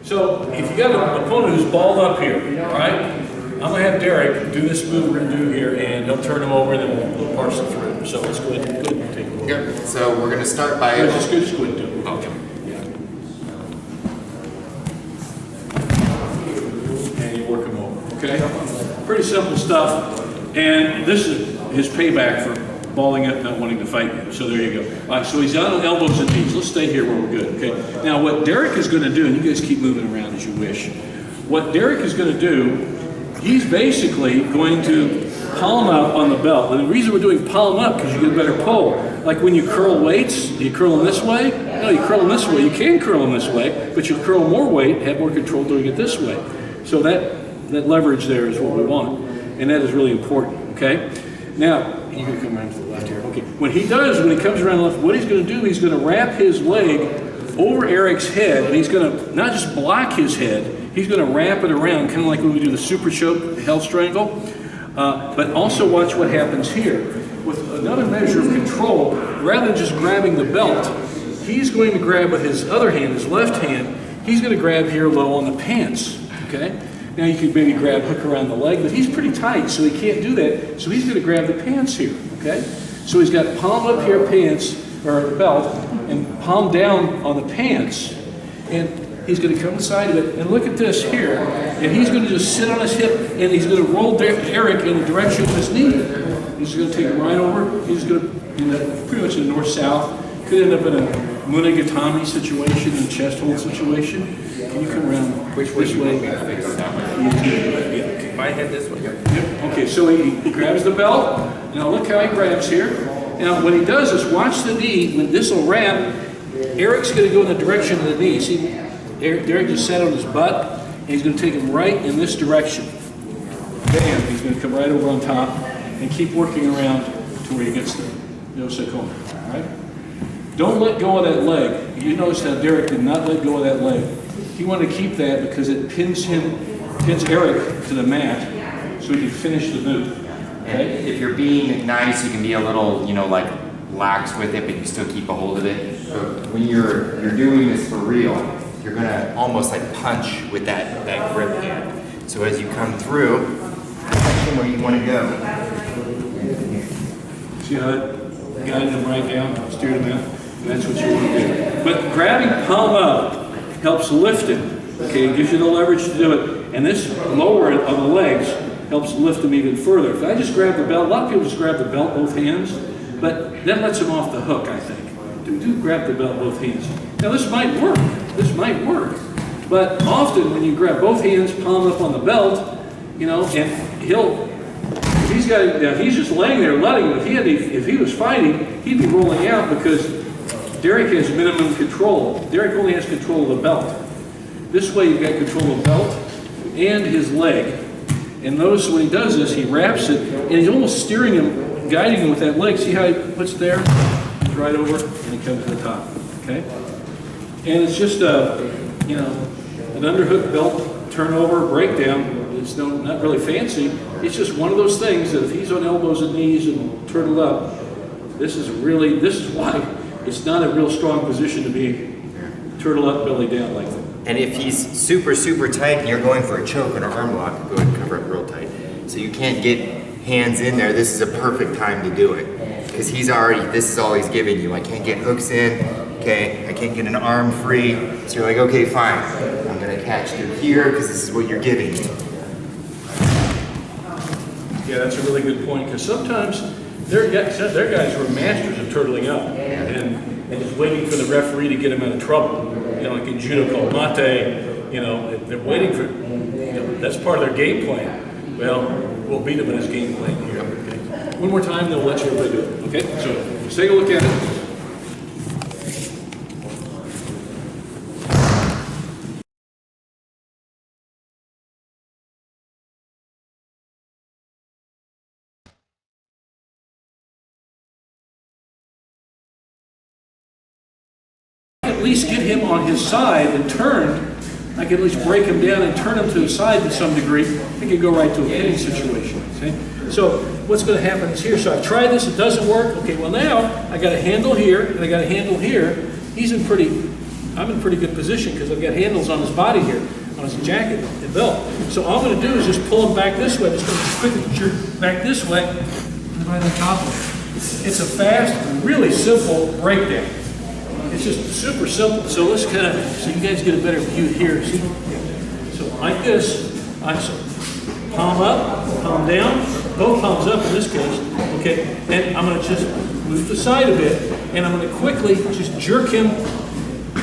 So if you got an opponent who's balled up here, all right, I'm going to have Derek do this move we're going to do here, and he'll turn him over, and then we'll parse it through. So let's go ahead and take a look. Yep. So we're going to start by... Just go ahead and do it. Okay. And you work him over, okay? Pretty simple stuff, and this is his payback for balling up, not wanting to fight you. So there you go. All right, so he's on elbows and knees. Let's stay here where we're good, okay? Now what Derek is going to do, and you guys keep moving around as you wish. What Derek is going to do, he's basically going to palm up on the belt. And the reason we're doing palm up, because you get a better pull. Like when you curl weights, do you curl them this way? No, you curl them this way. You can curl them this way, but you curl more weight, have more control doing it this way. So that leverage there is what we want. And that is really important, okay? Now, you're going to come around to the left here. Okay. When he comes around the left, what he's going to do, he's going to wrap his leg over Eric's head, and he's going to not just block his head, he's going to wrap it around, kind of like when we do the super choke, the hell strangle. But also watch what happens here. With another measure of control, rather than just grabbing the belt, he's going to grab with his other hand, his left hand, he's going to grab here low on the pants, okay? Now you could maybe grab, hook around the leg, but he's pretty tight, so he can't do that. So he's going to grab the pants here, okay? So he's got palm up here pants, or belt, and palm down on the pants, and he's going to come inside of it, and look at this here, and he's going to just sit on his hip, and he's going to roll Eric in the direction of his knee. He's going to take him right over. He's going to, pretty much in the north-south, could end up in a Monogatami situation, a chest hold situation. Can you come around? Which way? My head this way. Yep. Okay, so he grabs the belt. Now look how he grabs here. Now what he does is watch the knee. When this will wrap, Eric's going to go in the direction of the knee. See, Derek just sat on his butt, and he's going to take him right in this direction. Bam! He's going to come right over on top and keep working around to where he gets the Osakoma. All right? Don't let go of that leg. You notice how Derek did not let go of that leg. He wanted to keep that because it pins Eric to the mat so he can finish the move. Okay? And if you're being nice, you can be a little, like lax with it, but you still keep a hold of it. But when you're doing this for real, you're gonna almost like punch with that grip hand. So as you come through, punch him where you want to go. See how that guided him right down, steered him out? That's what you want to do. But grabbing palm up helps lift him. Okay, it gives you the leverage to do it. And this lower of the legs helps lift him even further. If I just grab the belt, a lot of people just grab the belt both hands, but that lets him off the hook, I think. Do grab the belt both hands. Now this might work. This might work. But often when you grab both hands, palm up on the belt, and he's just laying there letting him. If he was fighting, he'd be rolling out because Derek has minimum control. Derek only has control of the belt. This way you've got control of the belt and his leg. And notice when he does this, he wraps it, and he's almost steering him, guiding him with that leg. See how he puts there? He's right over, and he comes to the top, okay? And it's just an underhook belt turnover breakdown. It's not really fancy. It's just one of those things that if he's on elbows and knees and turtled up, this is why it's not a real strong position to be turtle up, belly down like that. And if he's super, super tight and you're going for a choke or an arm lock, go ahead and cover it real tight. So you can't get hands in there. This is a perfect time to do it. Because this is all he's giving you. I can't get hooks in, okay? I can't get an arm free. So you're like, okay, fine. I'm gonna catch through here because this is what you're giving me. Yeah, that's a really good point, because sometimes their guys who are masters of turtling up and just waiting for the referee to get them out of trouble. Like in judo called mate, they're waiting for, that's part of their game plan. Well, we'll beat him in his game plan here. Okay? One more time, they'll let you everybody do it. Okay, so let's take a look at it. At least get him on his side and turned. I can at least break him down and turn him to the side to some degree. I can go right to a hitting situation. See? So what's going to happen is here. So I've tried this, it doesn't work. Okay, well now I got a handle here and I got a handle here. He's in pretty I'm in pretty good position because I've got handles on his body here, on his jacket and belt. So all I'm going to do is just pull him back this way. Just going to quickly jerk back this way, and right on top of it. It's a fast, really simple breakdown. It's just super simple. So let's kind of, so you guys get a better view here. See? So like this, so palm up, palm down, both palms up in this case. Okay, and I'm going to just move the side a bit, and I'm going to quickly just jerk him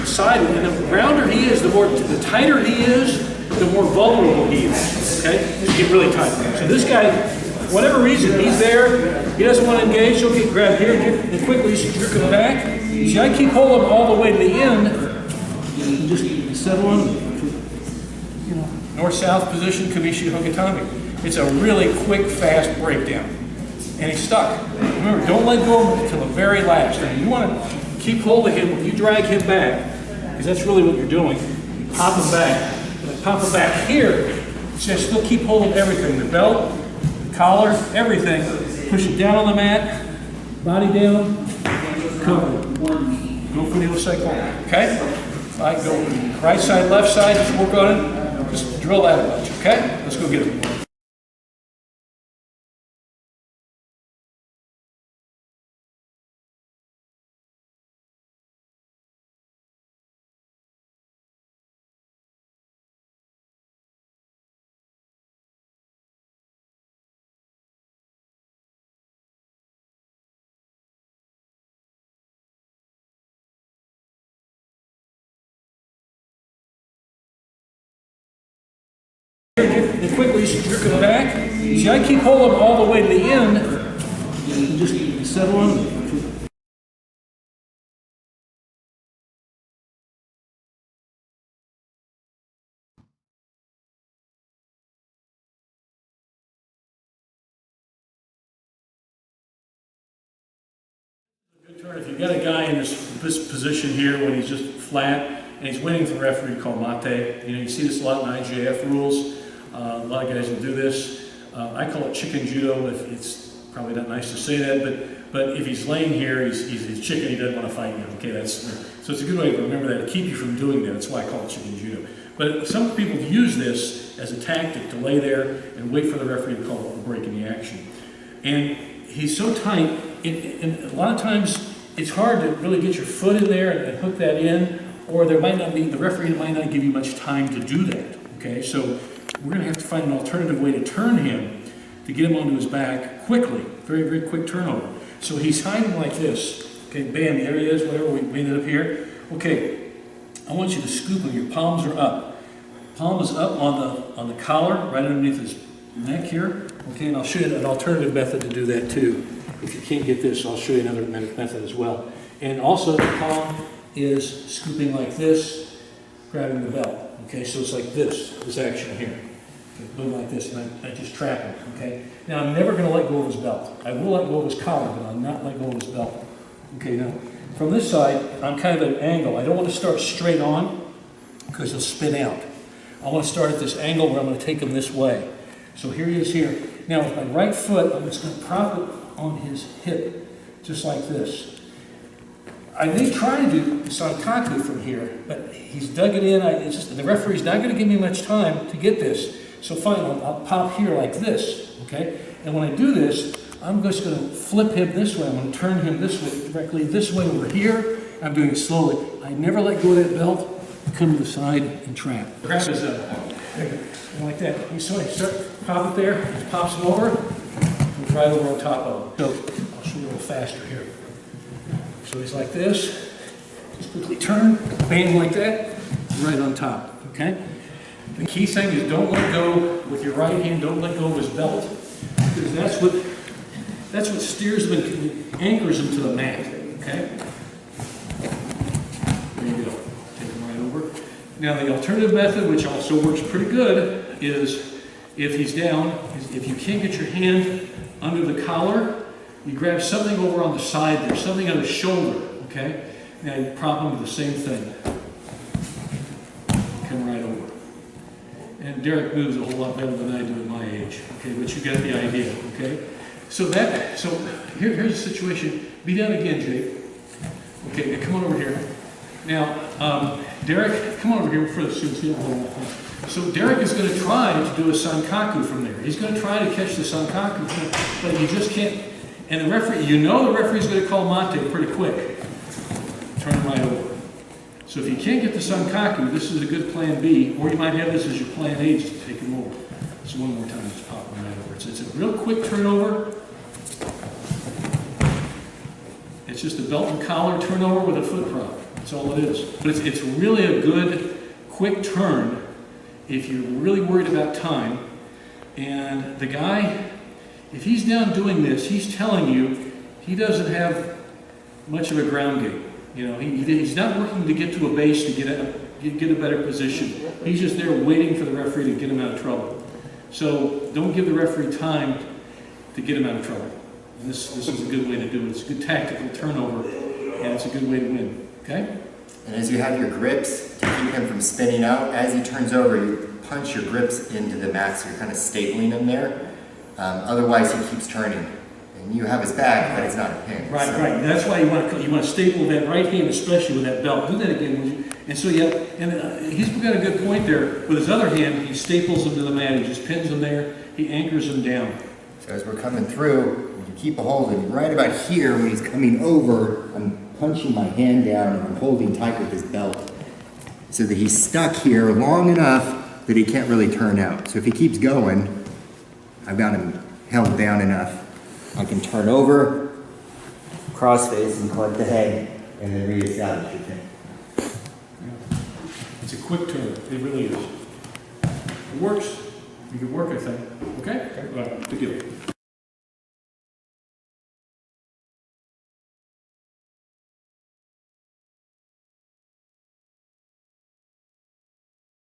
sideways. And the rounder he is, the tighter he is, the more vulnerable he is. Okay, just get really tight. So this guy, for whatever reason, he's there. He doesn't want to engage. So okay, grab here, and quickly just jerk him back. See, I keep holding him all the way to the end, and just settle him. You know, north-south position, Kamishi Hogatami. It's a really quick, fast breakdown. And he's stuck. Remember, don't let go of him until the very last. And you want to keep hold of him when you drag him back, because that's really what you're doing. You pop him back. And I pop him back here, so I still keep holding everything. The belt, the collar, everything. Push it down on the mat, body down, cover it. Go for the other side corner, okay? All right, go right side, left side, just work on it. Just drill that a bunch, okay? Let's go get him. And quickly jerk him back. See, I keep holding him all the way to the end, and just settle him. Good turn. If you've got a guy in this position here when he's just flat and he's waiting for the referee to call mate, you see this a lot in IJF rules. A lot of guys will do this. I call it chicken judo. It's probably not nice to say that, but if he's laying here, he's chicken. He doesn't want to fight you. Okay, so it's a good way to remember that, to keep you from doing that. That's why I call it chicken judo. But some people use this as a tactic to lay there and wait for the referee to call a break in the action. And he's so tight, and a lot of times it's hard to really get your foot in there and hook that in, or the referee might not give you much time to do that. Okay, so we're going to have to find an alternative way to turn him to get him onto his back quickly. Very, very quick turnover. So he's hiding like this. Okay, bam, there he is, whatever, we ended up here. Okay, I want you to scoop him. Your palms are up. Palm is up on the collar, right underneath his neck here. Okay, and I'll show you an alternative method to do that too. If you can't get this, I'll show you another method as well. And also the palm is scooping like this, grabbing the belt. Okay, so it's like this action here. Okay, boom, like this, and I just trap him, okay? Now, I'm never going to let go of his belt. I will let go of his collar, but I'll not let go of his belt. Okay, now, from this side, I'm kind of at an angle. I don't want to start straight on, because he'll spin out. I want to start at this angle where I'm going to take him this way. So here he is here. Now, with my right foot, I'm just going to prop it on his hip, just like this. I may try to do Sankaku from here, but he's dug it in. The referee's not going to give me much time to get this. So fine, I'll pop here like this, okay? And when I do this, I'm just going to flip him this way. I'm going to turn him this way, directly this way over here. I'm doing it slowly. I never let go of that belt. Come to the side and trap. Grab his like that. You start pop it there. Just pops him over. And right over on top of him. So I'll show you a little faster here. So he's like this, just quickly turn, bang like that, right on top, okay? The key thing is don't let go with your right hand, don't let go of his belt, because that's what steers him and anchors him to the mat, okay? There you go, take him right over. Now the alternative method, which also works pretty good, is if he's down, if you can't get your hand under the collar, you grab something over on the side there, something on his shoulder, okay? Now you prop him with the same thing. Come right over. And Derek moves a whole lot better than I do at my age, okay? But you get the idea, okay? So here's the situation. Be down again, Jake. Okay, now come on over here. Now, Derek, come over here for the So Derek is going to try to do a sankaku from there. He's going to try to catch the sankaku, but you just can't. And the referee, you know the referee's going to call mate pretty quick. Turn him right over. So if you can't get the sankaku, this is a good plan B, or you might have this as your plan A just to take him over. So one more time, just pop him right over. It's a real quick turnover. It's just a belt and collar turnover with a foot prop. That's all it is. But it's really a good, quick turn if you're really worried about time. And the guy, if he's down doing this, he's telling you he doesn't have much of a ground game. You know, he's not working to get to a base to get a better position. He's just there waiting for the referee to get him out of trouble. So don't give the referee time to get him out of trouble. And this is a good way to do it. It's a good tactical turnover, and it's a good way to win. Okay? And as you have your grips to keep him from spinning out, as he turns over, you punch your grips into the mat, so you're kind of stapling him there. Otherwise, he keeps turning. And you have his back, but it's not a pin. Right, so. right. That's why you want to staple that right hand, especially with that belt. Do that again, would you? And so he's got a good point there. With his other hand, he staples him to the mat. He just pins him there. He anchors him down. So as we're coming through, you keep a hold of him. Right about here, when he's coming over, I'm punching my hand down and I'm holding tight with his belt so that he's stuck here long enough that he can't really turn out. So if he keeps going, I've got him held down enough. I can turn over, crossface, and collect the head, and then reestablish your thing. It's a quick turn. It really is. It works. You can work, I think. Okay? All right. Good deal.